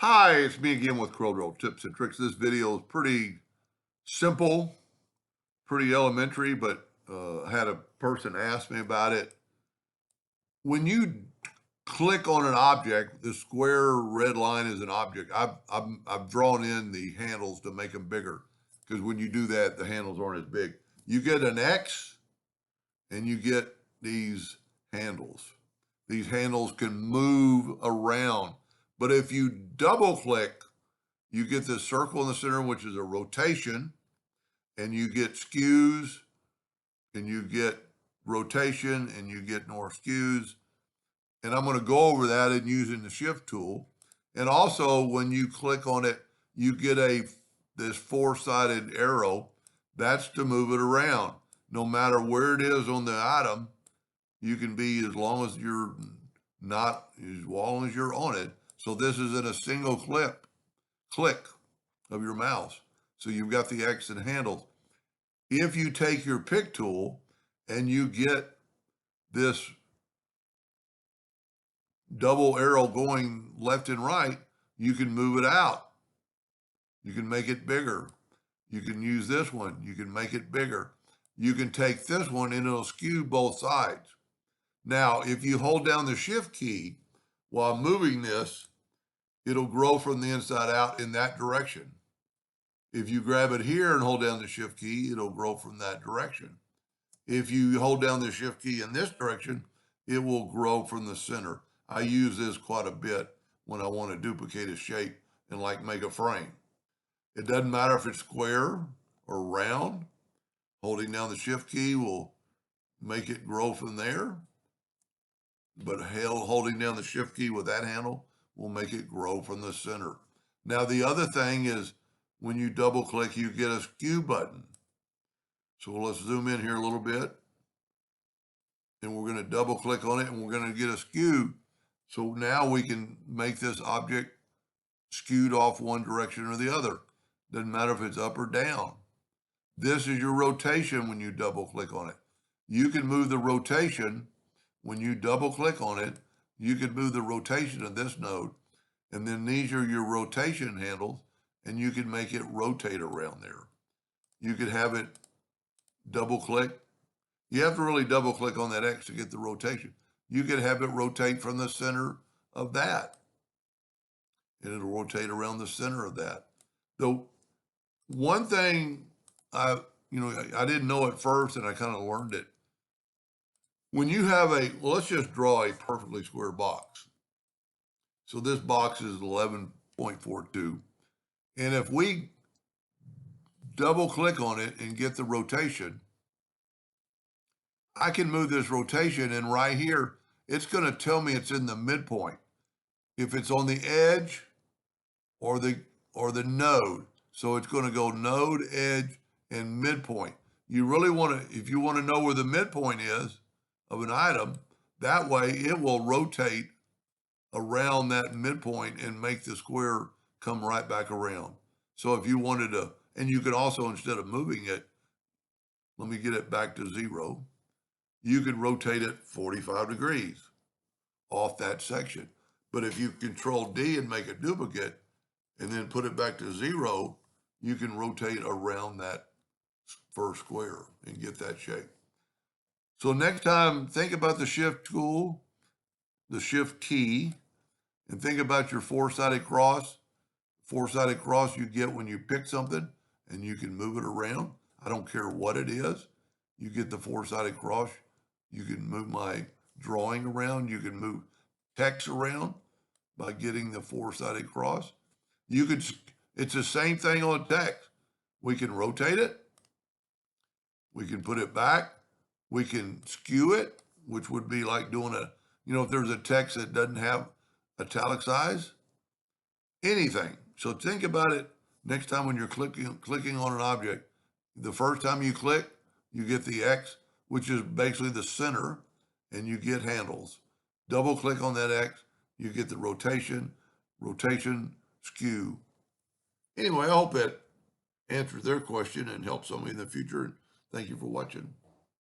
Hi, it's me again with Corel tips and tricks. This video is pretty simple, pretty elementary, but I had a person ask me about it. When you click on an object, the square red line is an object. I've drawn in the handles to make them bigger because when you do that, the handles aren't as big. You get an X and you get these handles. These handles can move around, but if you double click, you get this circle in the center, which is a rotation, and you get skews, and you get rotation, and you get more skews. And I'm going to go over that in using the shift tool. And also, when you click on it, you get this four-sided arrow. That's to move it around. No matter where it is on the item, you can be as long as you're on it. So this is in a single click of your mouse. So you've got the X and handles. If you take your pick tool and you get this double arrow going left and right, you can move it out. You can make it bigger. You can use this one. You can make it bigger. You can take this one and it'll skew both sides. Now, if you hold down the shift key while moving this, it'll grow from the inside out in that direction. If you grab it here and hold down the shift key, it'll grow from that direction. If you hold down the shift key in this direction, it will grow from the center. I use this quite a bit when I want to duplicate a shape and like make a frame. It doesn't matter if it's square or round. Holding down the shift key will make it grow from there. But holding down the shift key with that handle will make it grow from the center. Now, the other thing is when you double click, you get a skew button. So let's zoom in here a little bit. And we're going to double click on it and we're going to get a skew. So now we can make this object skewed off one direction or the other. Doesn't matter if it's up or down. This is your rotation when you double click on it. You can move the rotation when you double click on it. You can move the rotation of this node. And then these are your rotation handles, and you can make it rotate around there. You could have it double click. You have to really double click on that X to get the rotation. You could have it rotate from the center of that, and it'll rotate around the center of that. So one thing I didn't know at first, and I kind of learned it. When you have let's just draw a perfectly square box. So this box is 11.42. And if we double click on it and get the rotation, I can move this rotation, and right here, it's going to tell me it's in the midpoint. If it's on the edge or the node. So it's going to go node, edge, and midpoint. You really want to, if you want to know where the midpoint is of an item, that way it will rotate around that midpoint and make the square come right back around. So if you wanted to, and you could also, instead of moving it, let me get it back to 0. You could rotate it 45 degrees off that section. But if you control D and make a duplicate and then put it back to 0, you can rotate around that first square and get that shape. So next time, think about the shift tool, the shift key, and think about your four-sided cross. Four-sided cross you get when you pick something and you can move it around. I don't care what it is. You get the four-sided cross. You can move my drawing around. You can move text around by getting the four-sided cross. It's the same thing on text. We can rotate it. We can put it back. We can skew it, which would be like doing if there's a text that doesn't have italicized, anything. So think about it next time when you're clicking on an object. The first time you click, you get the X, which is basically the center, and you get handles. Double click on that X, you get the rotation, skew. Anyway, I hope that answers their question and helps somebody in the future. Thank you for watching.